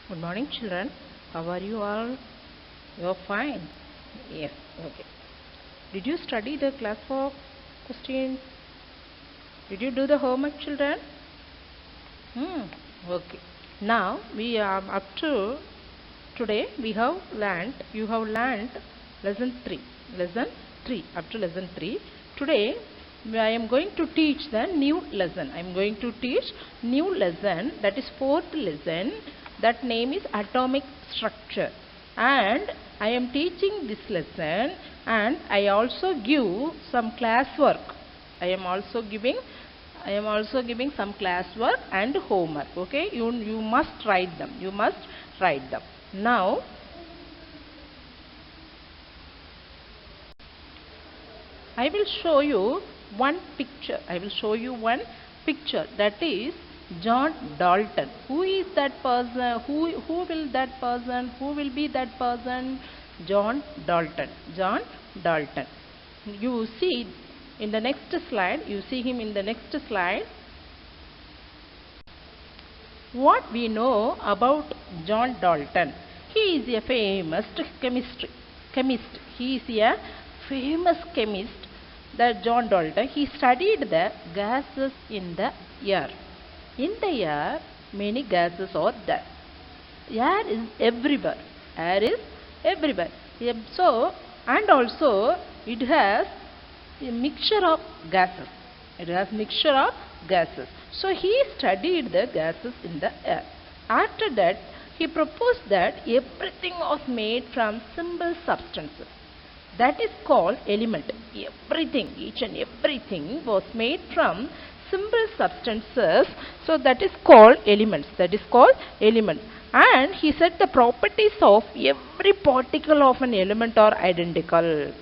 Good morning, children. How are you all? You're fine. Yes. Okay. Did you study the class work questions? Did you do the homework, children? Okay. Now we are up to today. We have learned. You have learned lesson 3. Lesson 3 up to lesson 3. Today I am going to teach the new lesson. I am going to teach new lesson, that is fourth lesson. That name is atomic structure, and I am teaching this lesson, and I also give some class work. I am also giving some classwork and homework. Okay, you must write them. You must write them. Now I will show you one picture. That is John Dalton. Who is that person? Who will that person? Who will be that person? John Dalton. John Dalton. You see in the next slide. You see him in the next slide. What we know about John Dalton? He is a famous chemist. He is a famous chemist. That John Dalton, he studied the gases in the air. In the air, many gases are there. Air is everywhere. Air is everywhere. So, and also it has a mixture of gases. So he studied the gases in the air. After that, he proposed that everything was made from simple substances. That is called element. Everything, each and everything was made from simple substances. So that is called elements. And he said the properties of every particle of an element are identical.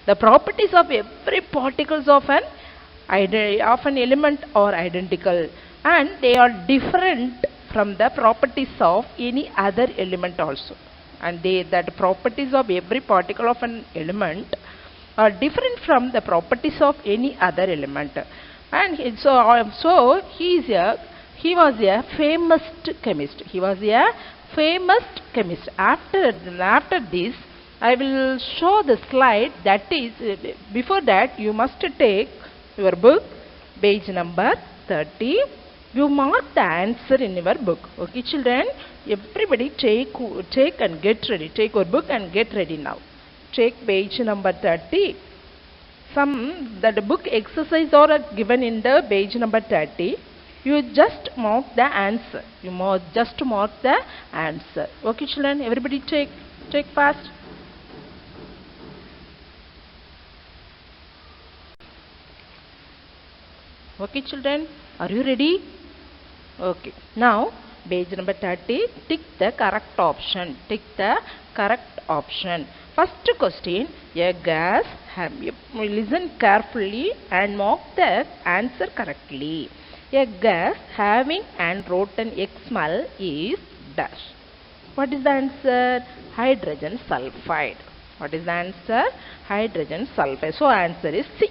The properties of every particles of an element are identical, and they are different from the properties of any other element also. And that properties of every particle of an element are different from the properties of any other element. And he was a famous chemist. After this, I will show the slide. That is, before that, you must take your book, page number 30. You mark the answer in your book. Okay, children? Everybody take and get ready. Take your book and get ready now. Take page number 30. The book exercise are given in the page number 30. You just mark the answer. Okay, children? Everybody take fast. Okay, children? Are you ready? Okay. Now, page number 30. Tick the correct option. First question. A gas. Listen carefully and mark the answer correctly. A gas having an rotten X smell is dash. What is the answer? Hydrogen sulfide. So answer is C.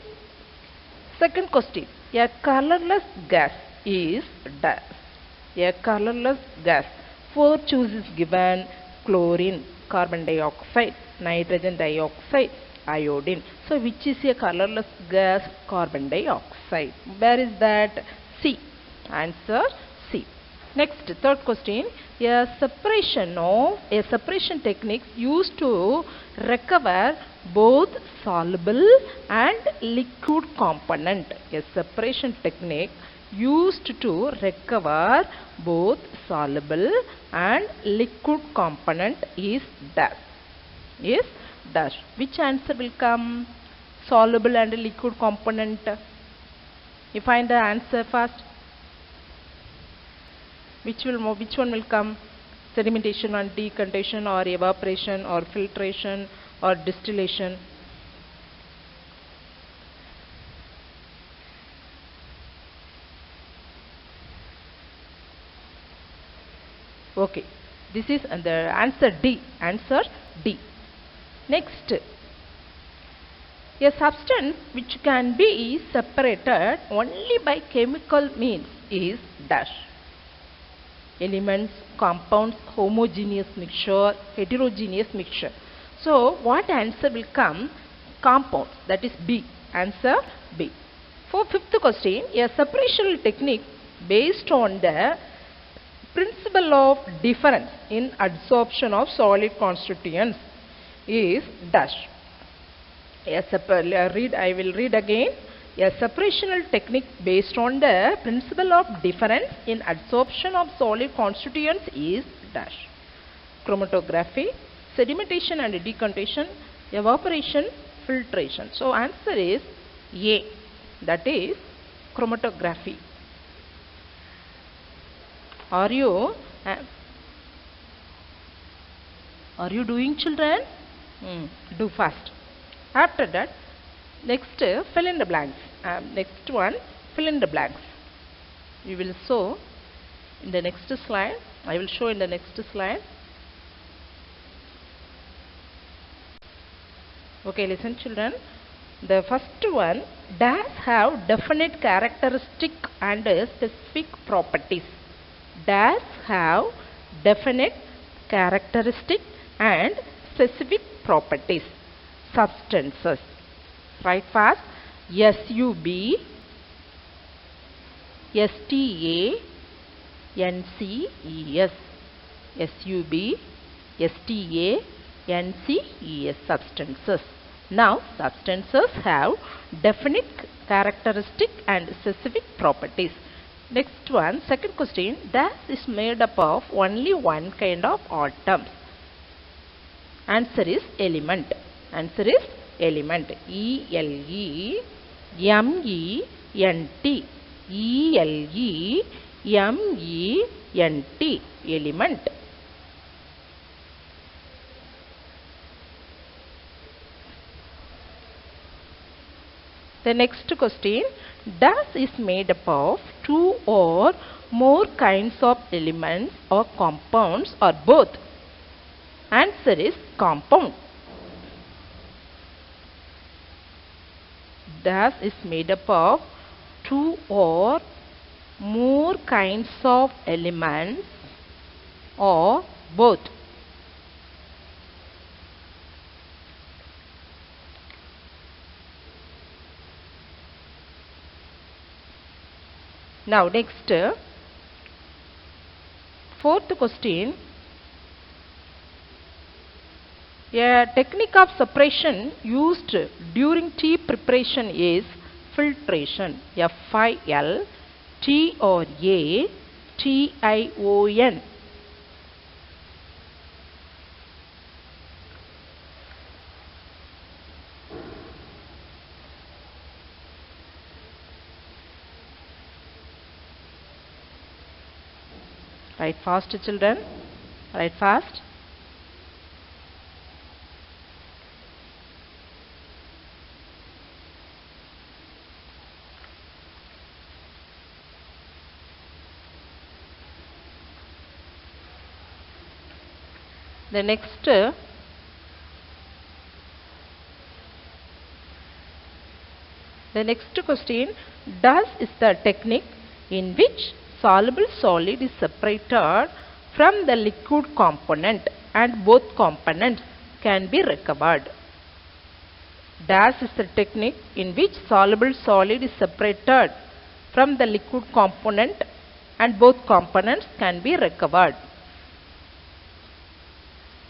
Second question. A colorless gas is dash. Four choices given: chlorine, carbon dioxide, nitrogen dioxide, iodine. So which is a colorless gas? Carbon dioxide. Where is that? C. Answer C. Next, third question. A separation technique used to recover both soluble and liquid component. A separation technique used to recover both soluble and liquid component is dash. Which answer will come? Soluble and liquid component. You find the answer first. Which one will come? Sedimentation and decontamination, or evaporation, or filtration, or distillation? Okay, this is the answer D. Next, a substance which can be separated only by chemical means is dash. Elements, compounds, homogeneous mixture, heterogeneous mixture. So what answer will come? Compounds, that is B. Answer B. For fifth question, a separational technique based on the principle of difference in adsorption of solid constituents is dash. I will read again. A separational technique based on the principle of difference in adsorption of solid constituents is dash. Chromatography, sedimentation and decantation, evaporation, filtration. So answer is A, that is chromatography. Are you doing, children? Do fast. After that, next fill in the blanks. Next one, fill in the blanks. We will show in the next slide. I will show in the next slide. Okay, listen, children. The first one, does have definite characteristic and specific properties. Does have definite characteristic and specific properties. Substances. Write fast. SUB, STANCES. SUB, STANCES. Substances. Now, substances have definite characteristic and specific properties. Next one, second question. That is made up of only one kind of atoms. Answer is element. Answer is element. ELEMENT. ELEMENT. Element. The next question. Does is made up of two or more kinds of elements or compounds or both? Answer is compound. Does is made up of two or more kinds of elements or both? Now next, fourth question. A technique of separation used during tea preparation is filtration. FILTRATION. Write fast, children. Write fast. The next, question. Does is the technique in which soluble solid is separated from the liquid component and both components can be recovered. Does is the technique in which soluble solid is separated from the liquid component and both components can be recovered.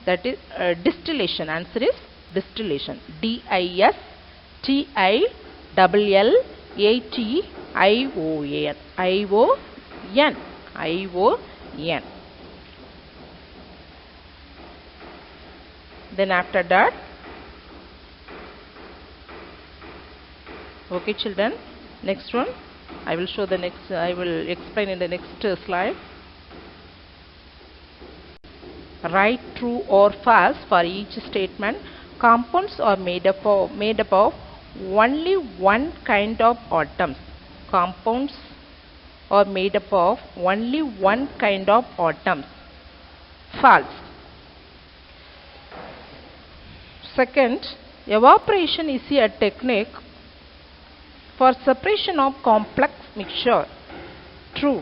That is distillation. Answer is distillation. DISTILLATION. ION. Then after that, okay, children, next one I will show the next. I will explain in the next slide. Write true or false for each statement. Compounds are made up of only one kind of atoms. Compounds are made up of only one kind of atoms. False. Second, evaporation is a technique for separation of complex mixture. True.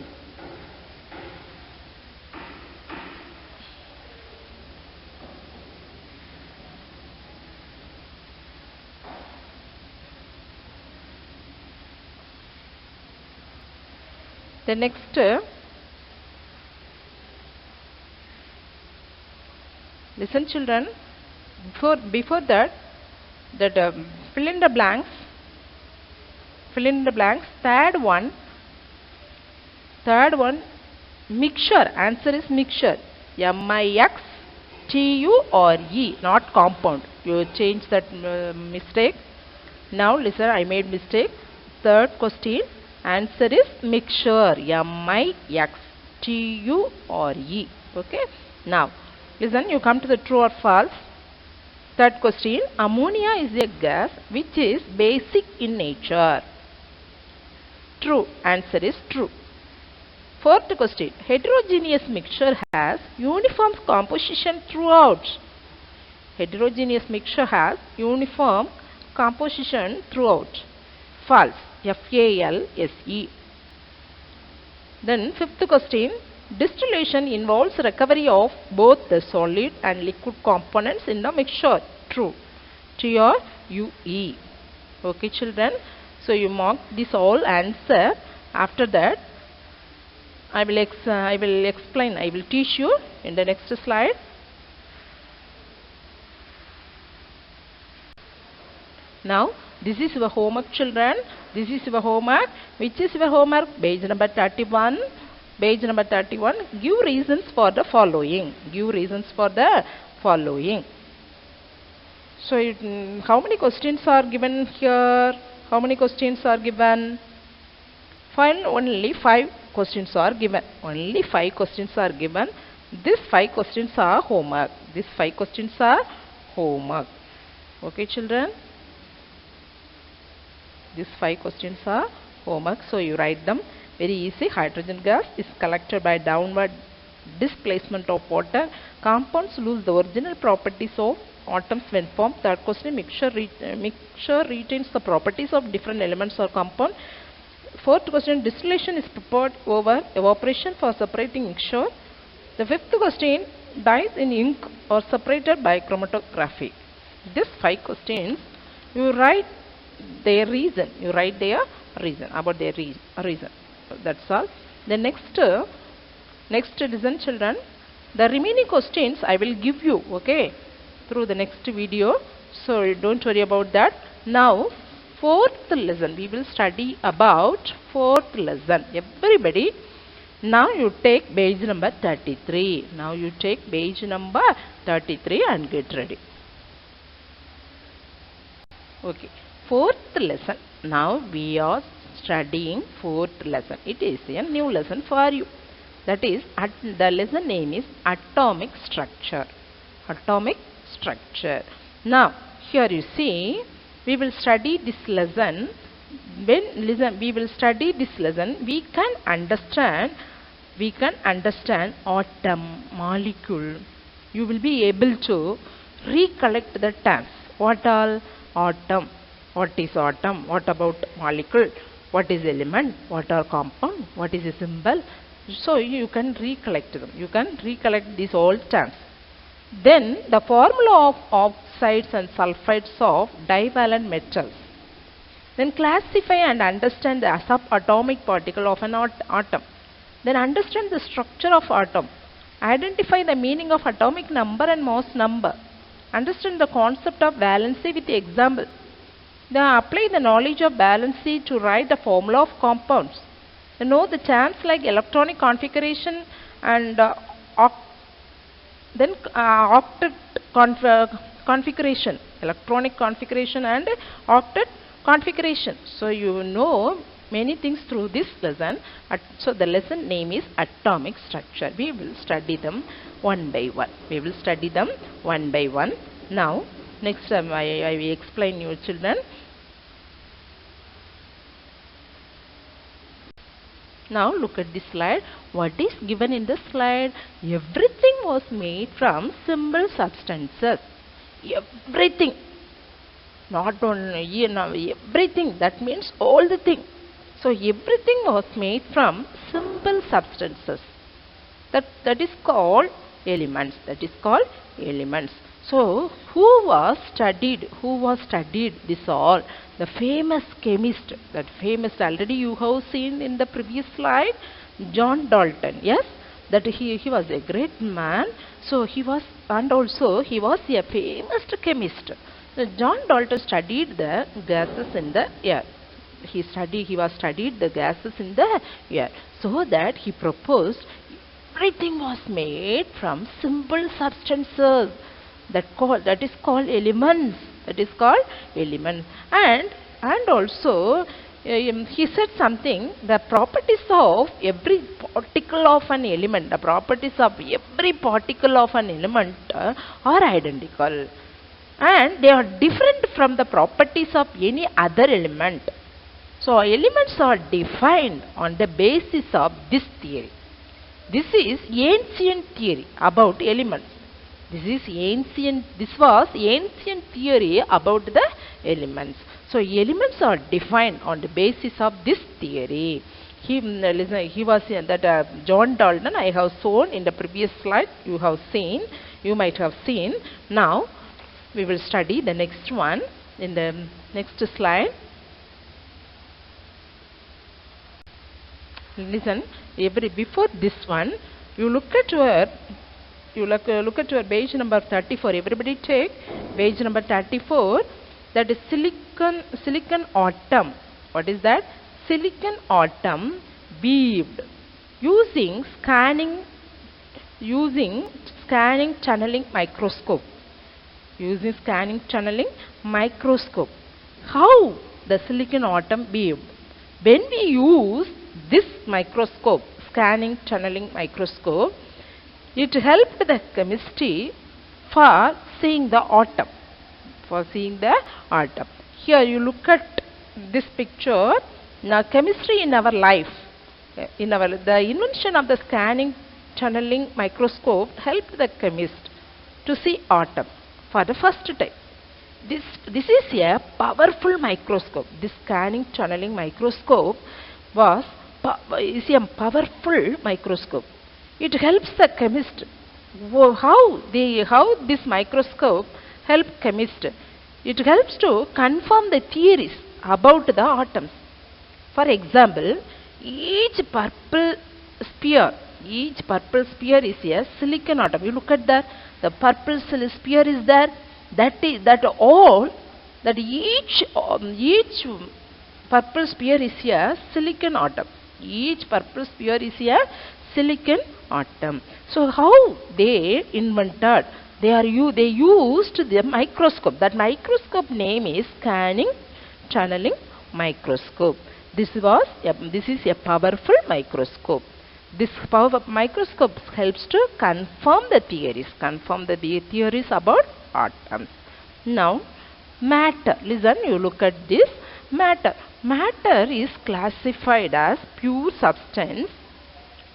The next, listen children, before that, fill in the blanks. Third one, mixture. Answer is mixture. M-I-X-T-U-R-E, not compound. You change that mistake. Now listen, I made mistake. Third question, answer is mixture. M-I-X-T-U-R-E. Okay. Now listen, you come to the true or false. Third question, ammonia is a gas which is basic in nature. True. Answer is true. Fourth question, heterogeneous mixture has uniform composition throughout. Heterogeneous mixture has uniform composition throughout. False. F-A-L-S-E. Then fifth question, distillation involves recovery of both the solid and liquid components in the mixture. True. T-R-U-E. Okay children. So you mark this all answer. After that, I will explain. I will teach you in the next slide. Now this is your homework children. This is your homework. Which is your homework? Page number 31. Page number 31. Give reasons for the following. Give reasons for the following. So how many questions are given here? How many questions are given? Fine, only 5 questions are given. Only 5 questions are given. These 5 questions are homework. These 5 questions are homework. Okay children? These 5 questions are homework. So you write them. Very easy. Hydrogen gas is collected by downward displacement of water. Compounds lose the original properties of atoms when formed. Third question, mixture retains the properties of different elements or compound. Fourth question, distillation is prepared over evaporation for separating mixture. The fifth question, dyes in ink are separated by chromatography. These 5 questions, you write their reason. You write their reason about their reason. That's all. The next listen children. The remaining questions I will give you. Okay, through the next video. So don't worry about that. Now, fourth lesson. We will study about fourth lesson. Everybody, now you take page number 33. Now you take page number 33 and get ready. Okay. Fourth lesson. Now we are studying fourth lesson. It is a new lesson for you. That is, the lesson name is atomic structure. Atomic structure. Now here you see, we will study this lesson. We will study this lesson, we can understand atom, molecule. You will be able to recollect the terms. What all? Atom. What is atom? What about molecule? What is element? What are compound? What is a symbol? So you can recollect them. You can recollect these all terms. Then the formula of oxides and sulfides of divalent metals. Then classify and understand the subatomic particle of an atom. Then understand the structure of atom. Identify the meaning of atomic number and mass number. Understand the concept of valency with the example. Then apply the knowledge of valency to write the formula of compounds. Then know the terms like electronic configuration and octet configuration, electronic configuration and octet configuration. So you know many things through this lesson. So the lesson name is atomic structure. We will study them one by one. Now next time I will explain you children. Now look at this slide. What is given in the slide? Everything was made from simple substances. Everything. Not only everything. That means all the thing. So everything was made from simple substances. That is called elements. So who was studied this all? The famous chemist. That famous, already you have seen in the previous slide. John Dalton. Yes, that he was a great man. So he was, and also he was a famous chemist. John Dalton studied the gases in the air. He was studied the gases in the air. So that he proposed everything was made from simple substances that is called elements. That is called elements. And also he said something, the properties of every particle of an element, the properties of every particle of an element are identical, and they are different from the properties of any other element. So elements are defined on the basis of this theory. This is ancient theory about elements. This was ancient theory about the elements. So elements are defined on the basis of this theory. He was that John Dalton, I have shown in the previous slide. You might have seen. Now we will study the next one in the next slide. Listen, before this one, you look at your page number 34. Everybody take page number 34. That is silicon atom. What is that? Silicon atom weaved using scanning tunneling microscope. Using scanning tunneling microscope. How the silicon atom weaved? When we use this microscope, scanning tunneling microscope, it helped the chemistry for seeing the atom. Here you look at this picture. Now chemistry in our life, the invention of the scanning tunneling microscope helped the chemist to see atom for the first time. This is a powerful microscope. This scanning tunneling microscope is a powerful microscope. It helps the chemist. How this microscope help chemist? It helps to confirm the theories about the atoms. For example, each purple sphere is a silicon atom. You look at that. The purple sphere is there. Each purple sphere is a silicon atom. Each purple sphere is a silicon atom. So how they invented? They used the microscope. That microscope name is scanning tunneling microscope. This is a powerful microscope. This microscope helps to confirm the theories about atoms. Now matter. Listen, you look at this. Matter is classified as pure substance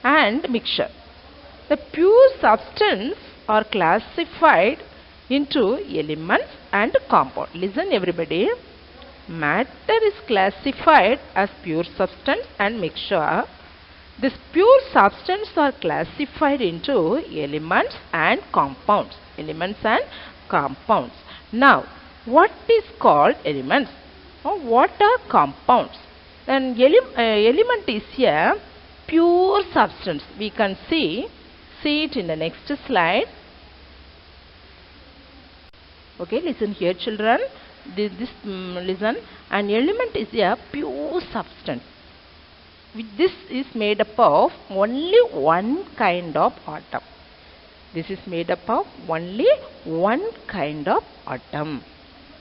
and mixture. The pure substance are classified into elements and compound. Listen everybody. Matter is classified as pure substance and mixture. This pure substance are classified into elements and compounds. Now, what is called elements? What are compounds? An element is a pure substance. We can see it in the next slide. Okay, listen here children. Listen. An element is a pure substance. This is made up of only one kind of atom. This is made up of only one kind of atom.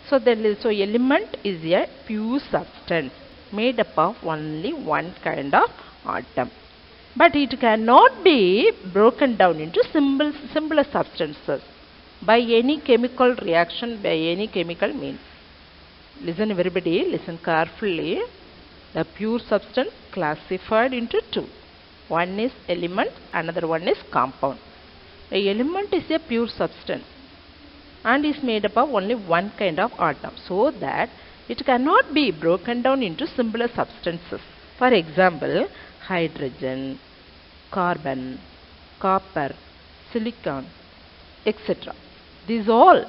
So element is a pure substance made up of only one kind of atom. But it cannot be broken down into simpler substances by any chemical reaction, by any chemical means. Listen everybody, listen carefully. The pure substance classified into two. One is element, another one is compound. A element is a pure substance and is made up of only one kind of atom, so that it cannot be broken down into simpler substances. For example, hydrogen, carbon, copper, silicon, etc. These all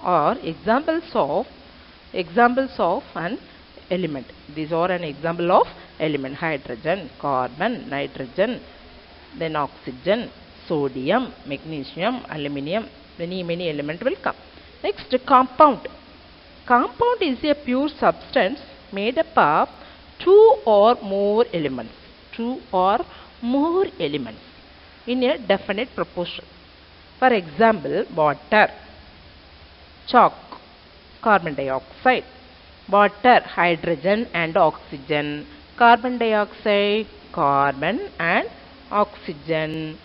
are examples of an element. These are an example of element: hydrogen, carbon, nitrogen, then oxygen, sodium, magnesium, aluminium. Many elements will come. Next, compound. Compound is a pure substance made up of two or more elements. Two or more elements in a definite proportion. For example, water, chalk, carbon dioxide, water, hydrogen and oxygen, carbon dioxide, carbon and oxygen.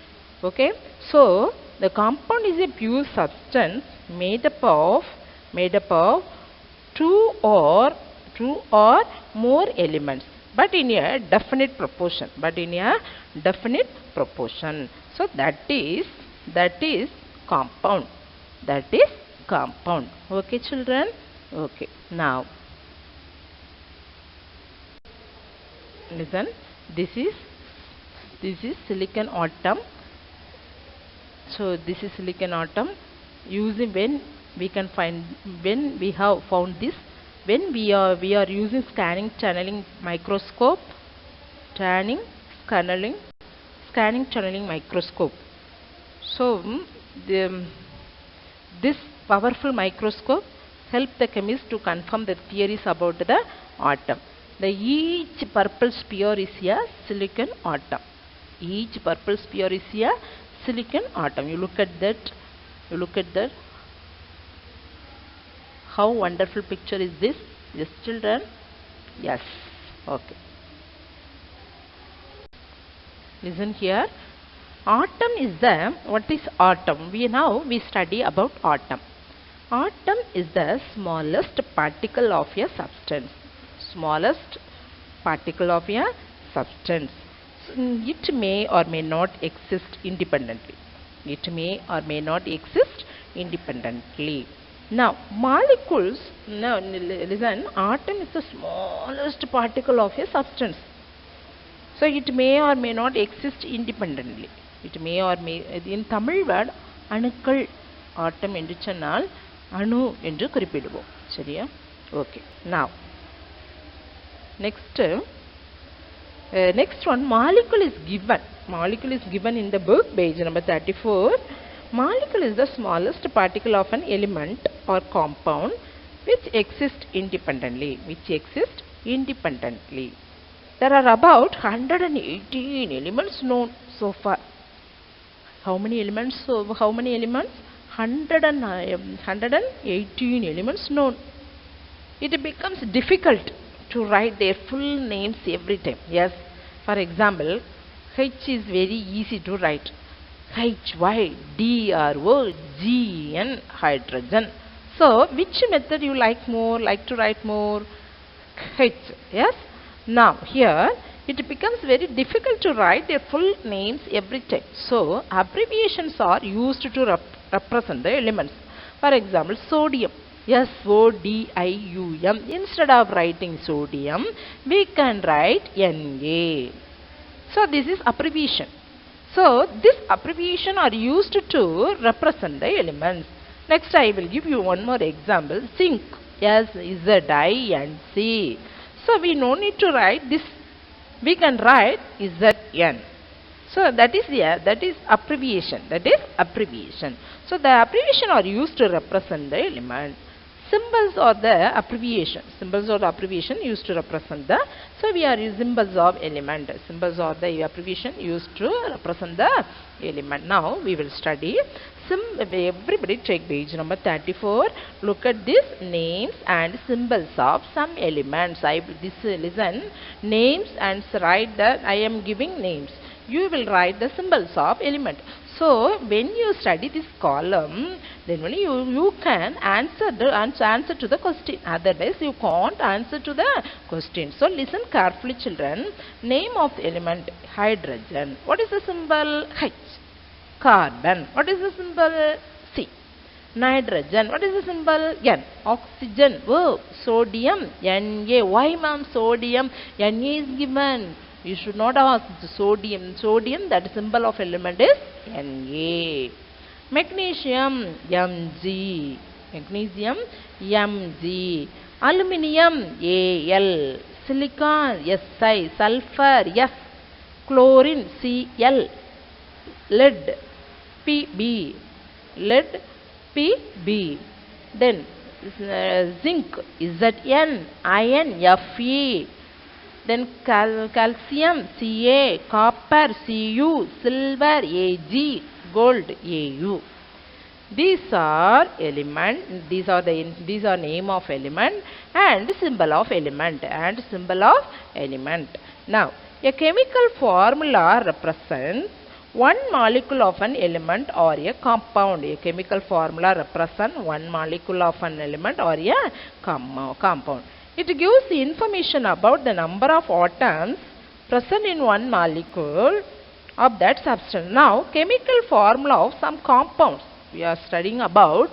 Okay, so the compound is a pure substance made up of two or more elements, but in a definite proportion. So that is compound. Okay, children. Okay, now listen. This is silicon atom. So this is silicon atom. Using when we have found this, when we are using scanning tunneling microscope, scanning tunneling microscope. So this powerful microscope help the chemist to confirm the theories about the atom. Each purple sphere is a silicon atom. Each purple sphere is a silicon atom. You look at that. How wonderful picture is this? Yes, children? Yes. Okay. Listen here. Atom is what is atom? We study about atom. Atom is the smallest particle of a substance. Smallest particle of a substance. It may or may not exist independently. Now, molecules, now listen, atom is the smallest particle of a substance. So, it may or may not exist independently. In Tamil word, anukal, atom endu chennal, anu endu kuripiduvom. Seriya? Okay. Now, next one, molecule is given. Molecule is given in the book, page number 34. Molecule is the smallest particle of an element or compound which exists independently. There are about 118 elements known so far. How many elements? 118 elements known. It becomes difficult to write their full names every time. Yes. For example, H is very easy to write. HYDROGN, hydrogen. So, which method you like to write more? H. Yes. Now, here it becomes very difficult to write their full names every time. So, abbreviations are used to represent the elements. For example, sodium. SODIUM. Instead of writing sodium, we can write Na. So, this is abbreviation. So, this abbreviation are used to represent the elements. Next, I will give you one more example. Zinc. ZINC. So, we no need to write this. We can write ZN. So, that is abbreviation. So, the abbreviation are used to represent the element. Symbols are the abbreviation. Used to represent the. So, we are using symbols of element. Symbols are the abbreviation used to represent the element. Now, we will study. Everybody take page number 34. Look at this names and symbols of some elements. Listen. Names and write that I am giving names. You will write the symbols of element. So, when you study this column, then only you can answer to the question. Otherwise, you can't answer to the question. So, listen carefully, children. Name of the element, hydrogen. What is the symbol? H. Carbon. What is the symbol? C. Nitrogen. What is the symbol? N. Oxygen. Verb. Sodium. Na. Why, ma'am? Sodium. Na is given. You should not ask sodium. Sodium, that symbol of element is Na. Magnesium, Mg. Aluminium, Al. silicon, Si, sulfur, F, chlorine, Cl, lead, Pb, lead, Pb. Then zinc, Zn, iron, Fe. Then calcium, Ca, copper, Cu, silver, Ag, gold, Au. These are element. These are name of element and symbol of element Now, a chemical formula represents one molecule of an element or a compound. A chemical formula represents one molecule of an element or a compound. It gives information about the number of atoms present in one molecule of that substance. Now, chemical formula of some compounds. We are studying about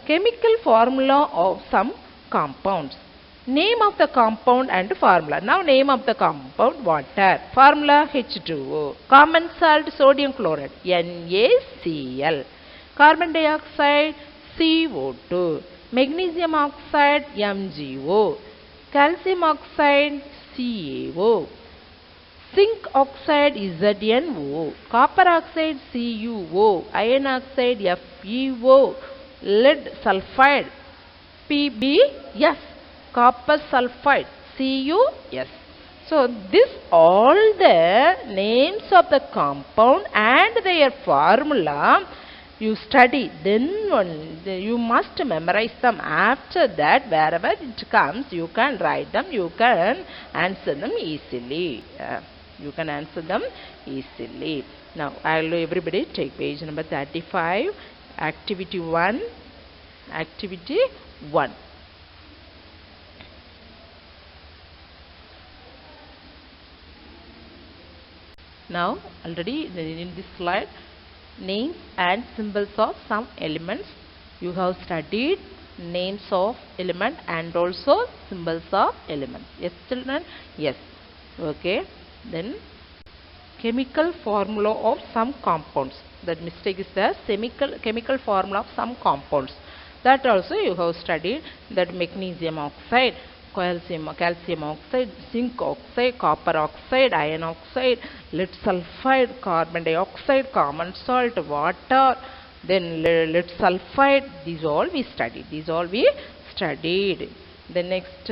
chemical formula of some compounds. Name of the compound and formula. Now, name of the compound, water. Formula H2O. Common salt, sodium chloride, NaCl. Carbon dioxide, CO2. Magnesium oxide, MgO. Calcium oxide, CaO. Zinc oxide, ZnO. Copper oxide, CuO. Iron oxide, FeO. Lead sulfide, PbS. Copper sulfide, CuS. So, this all the names of the compound and their formula you study, then you must memorize them. After that, wherever it comes, you can write them, you can answer them easily. Now, I will everybody take page number 35, activity 1. Now, already in this slide, names and symbols of some elements. You have studied names of element and also symbols of elements. Yes, children? Yes. Okay. Then, chemical formula of some compounds. That mistake is there. Chemical formula of some compounds. That also you have studied. That magnesium oxide, calcium oxide, zinc oxide, copper oxide, iron oxide, lead sulfide, carbon dioxide, common salt, water, then lead sulfide. These all we studied. The next,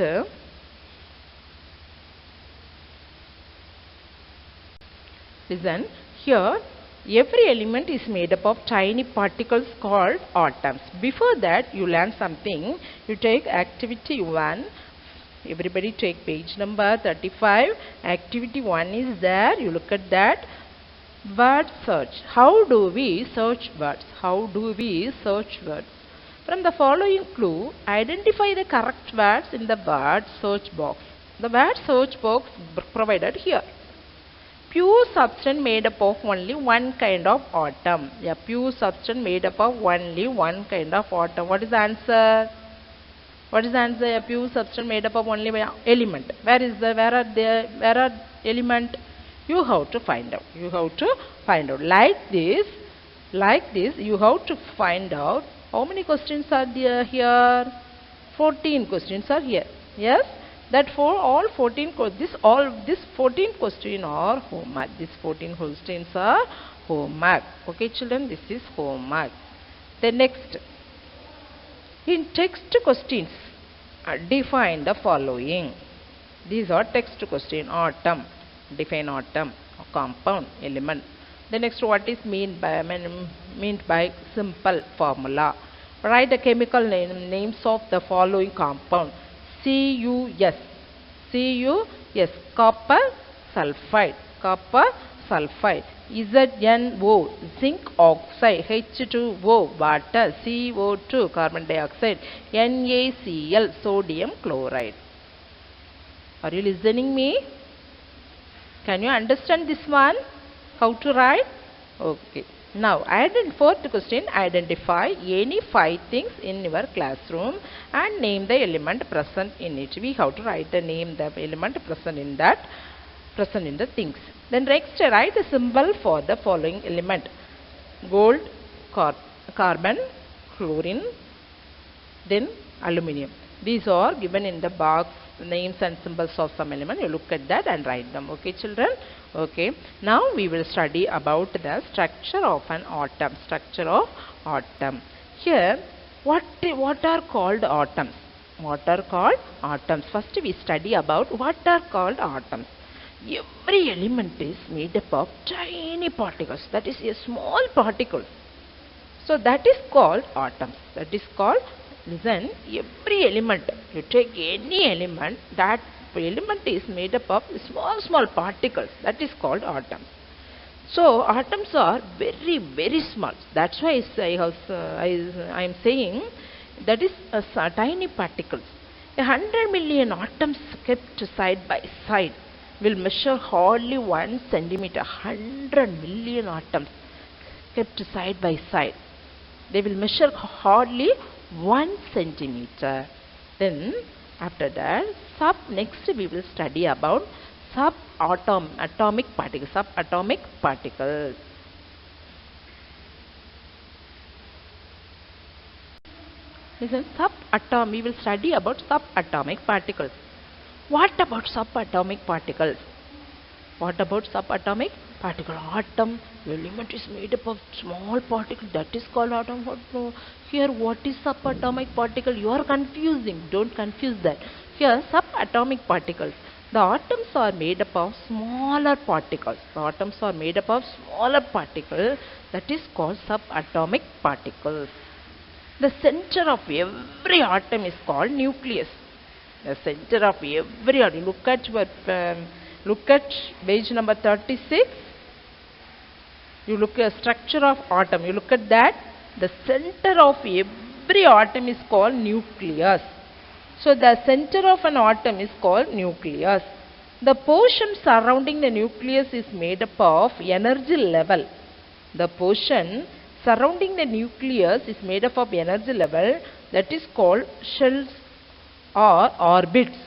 listen here. Every element is made up of tiny particles called atoms. Before that, you learn something. You take activity 1. Everybody take page number 35. Activity 1 is there. You look at that. Word search. How do we search words? From the following clue, identify the correct words in the word search box. The word search box provided here. Pure substance made up of only one kind of atom. A pure substance made up of only one kind of atom. What is the answer? A pure substance made up of only one element. Where are element? You have to find out. Like this, you have to find out. How many questions are there here? 14 questions are here. Yes? That for all 14 questions are homework. These 14 questions are homework. Okay, children, this is homework. The next, in text questions, define the following. These are text questions. Atom, define atom, compound, element. The next, what is meant by simple formula? Write the chemical names of the following compound. CuS, copper sulfide, ZnO, zinc oxide, H2O, water, CO2, carbon dioxide, NaCl, sodium chloride. Are you listening me? Can you understand this one? How to write? Okay. Now, fourth question, identify any 5 things in your classroom and name the element present in it. We have to write the element present in the things. Then next, write the symbol for the following element. Gold, carbon, chlorine, then aluminium. These are given in the box, names and symbols of some element. You look at that and write them. Okay, children? Okay. Now we will study about the structure of an atom. Structure of atom. Here, what are called atoms? What are called atoms? First we study about what are called atoms. Every element is made up of tiny particles. That is a small particle. So that is called atoms. That is called, listen, every element, you take any element, that element is made up of small particles. That is called atoms. So atoms are very small. That's why I am saying that is tiny particles. 100 million atoms kept side by side will measure hardly 1 centimeter. 100 million atoms kept side by side, they will measure hardly 1 centimeter. Then after that, next we will study about subatomic particles. Listen, we will study about subatomic particles. What about subatomic particles? What about subatomic particle? Atom element is made up of small particles. That is called atom. Here, what is subatomic particle? You are confusing. Don't confuse that. Here, subatomic particles. The atoms are made up of smaller particles. The atoms are made up of smaller particles. That is called subatomic particles. The center of every atom is called nucleus. The center of every atom. Look at page number 36. You look at structure of atom. You look at that. The center of every atom is called nucleus. So the center of an atom is called nucleus. The portion surrounding the nucleus is made up of energy level. The portion surrounding the nucleus is made up of energy level, that is called shells or orbits.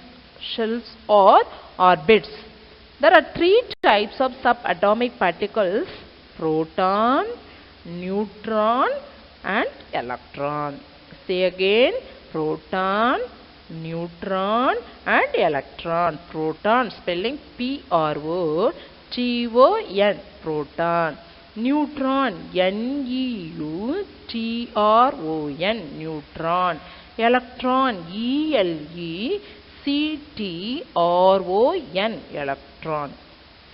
Shells or orbits. There are 3 types of subatomic particles: proton, neutron and electron. Say again, proton, neutron and electron. Proton, spelling P-R-O-T-O-N, proton. Neutron, N-E-U-T-R-O-N, neutron. Electron, E-L-E-C-T-R-O-N, electron.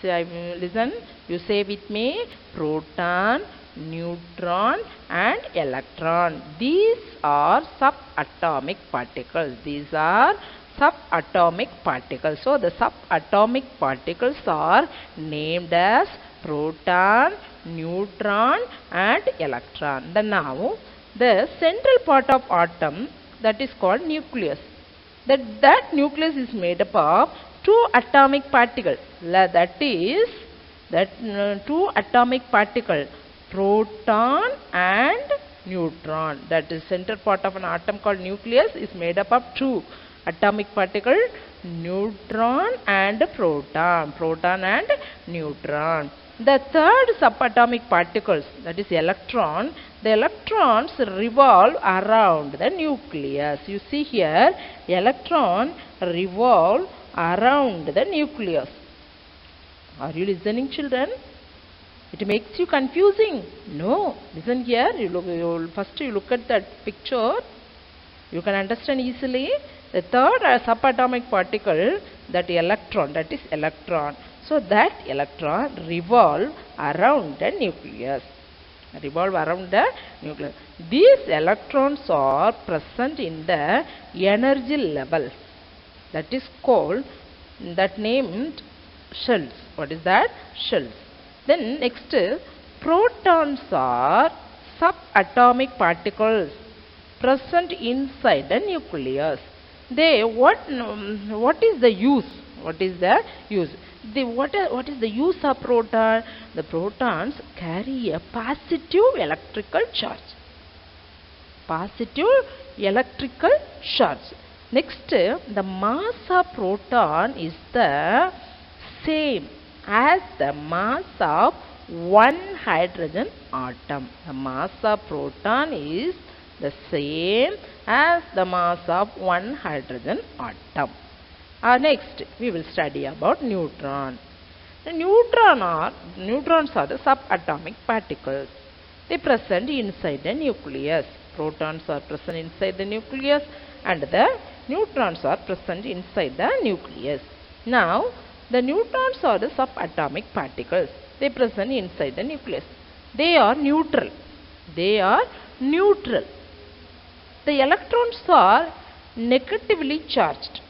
Listen, you say with me, proton, neutron and electron. These are subatomic particles. These are subatomic particles. So the subatomic particles are named as proton, neutron and electron. Then now the central part of atom, that is called nucleus. That nucleus is made up of 2 atomic particles. That is 2 atomic particles, proton and neutron. That is center part of an atom called nucleus is made up of 2 atomic particles, neutron and proton. Proton and neutron. The third subatomic particles, that is electron, the electrons revolve around the nucleus. You see here, electron revolve around the nucleus. Are you listening, children? It makes you confusing. No, listen here. First you look at that picture. You can understand easily. The third subatomic particle, that electron, that is electron. So that electron revolve around the nucleus. Revolve around the nucleus. These electrons are present in the energy level. That is called, that named shells. What is that? Shells. Then next, protons are subatomic particles present inside the nucleus. What is the use? What is the use? What is the use of proton? The protons carry a positive electrical charge. Positive electrical charge. Next, the mass of proton is the same as the mass of one hydrogen atom. The mass of proton is the same as the mass of one hydrogen atom. Next, we will study about neutron. The neutrons are the subatomic particles. They present inside the nucleus. Protons are present inside the nucleus and the neutrons are present inside the nucleus. Now, the neutrons are the subatomic particles. They present inside the nucleus. They are neutral. They are neutral. The electrons are negatively charged.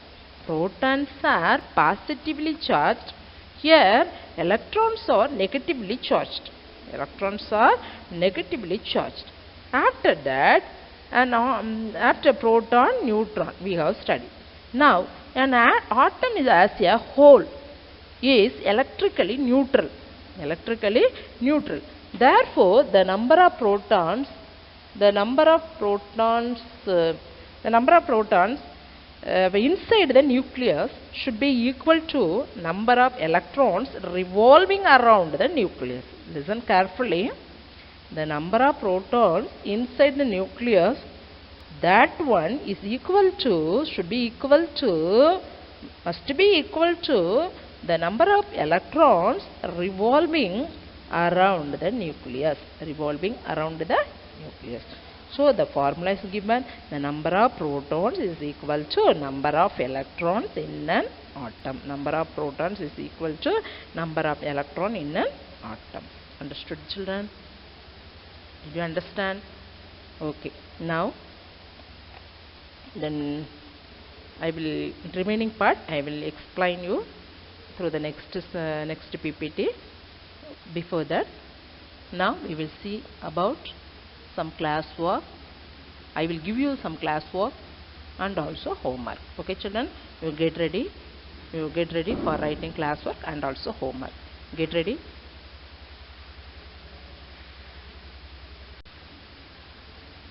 Protons are positively charged. Here, electrons are negatively charged. Electrons are negatively charged. After that, after proton, neutron, we have studied. Now, an atom is as a whole is electrically neutral. Electrically neutral. Therefore, the number of protons inside the nucleus should be equal to number of electrons revolving around the nucleus. Listen carefully. The number of protons inside the nucleus, that one is must be equal to the number of electrons revolving around the nucleus. So the formula is given. The number of protons is equal to number of electrons in an atom. Number of protons is equal to number of electrons in an atom. Understood, children? Did you understand? Okay. Now, then remaining part I will explain you through the next PPT. Before that, now we will see about some class work. I will give you some class work and also homework. Okay, children, you get ready. You get ready for writing class work and also homework. Get ready.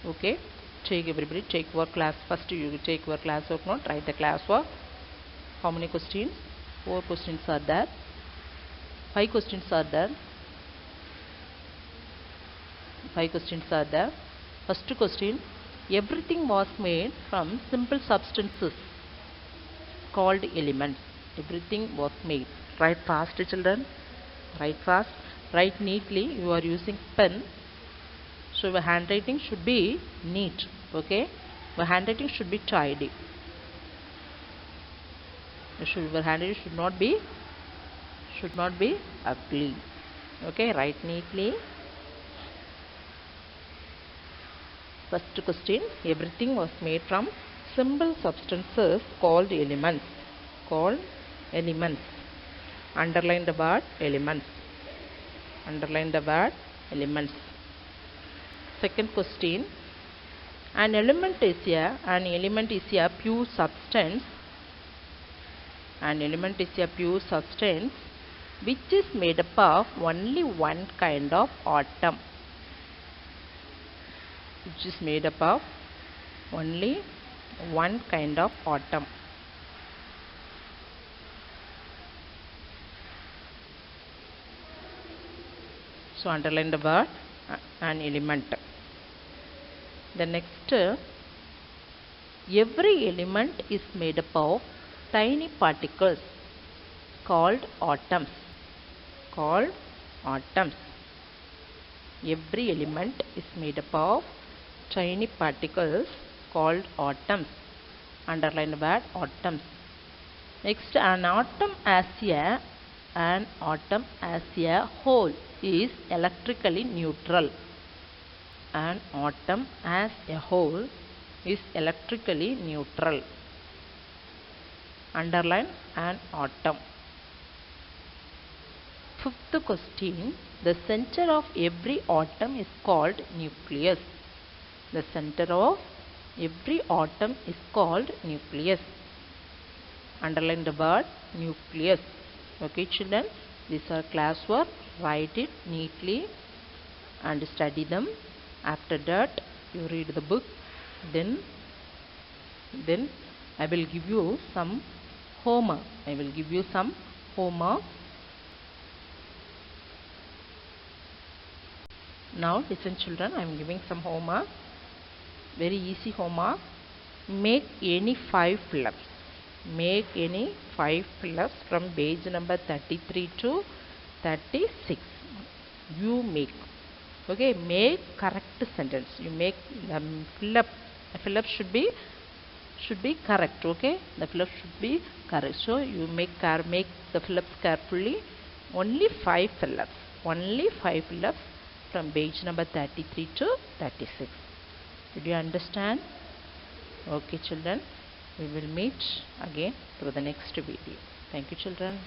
Okay, everybody take work class. First you take your class work note, write the class work. How many questions? 4 questions are there. 5 questions are there. 5 questions are there. First question, everything was made from simple substances called elements. Everything was made. Write fast, children. Write fast. Write neatly. You are using pen. So your handwriting should be neat. Okay. Your handwriting should be tidy. Your handwriting should not be ugly. Okay. Write neatly. First question, everything was made from simple substances called elements. Underline the word elements. Second question, an element is a pure substance. An element is a pure substance which is made up of only one kind of atom. Which is made up of only one kind of atom. So underline the word an element. The next, every element is made up of tiny particles called atoms. Every element is made up of tiny particles called atoms. Underline the word atoms. Next, an atom as a whole is electrically neutral. An atom as a whole is electrically neutral. Underline an atom. Fifth question, the center of every atom is called nucleus. The center of every atom is called nucleus. Underline the word nucleus. Okay, children, these are class work. Write it neatly and study them. After that, you read the book. Then I will give you some homework. Now listen, children, I am giving some homework. very easy homework. Make any 5 fill-ups. Make any 5 fill-ups from page number 33 to 36. You make. Okay, make correct sentence. You make fill-up. Fill-up should be correct. Okay, the fill-up should be correct. So you make the fill-ups carefully. Only 5 fill-ups. Only 5 fill-ups from page number 33 to 36. Did you understand? Okay, children. We will meet again through the next video. Thank you, children.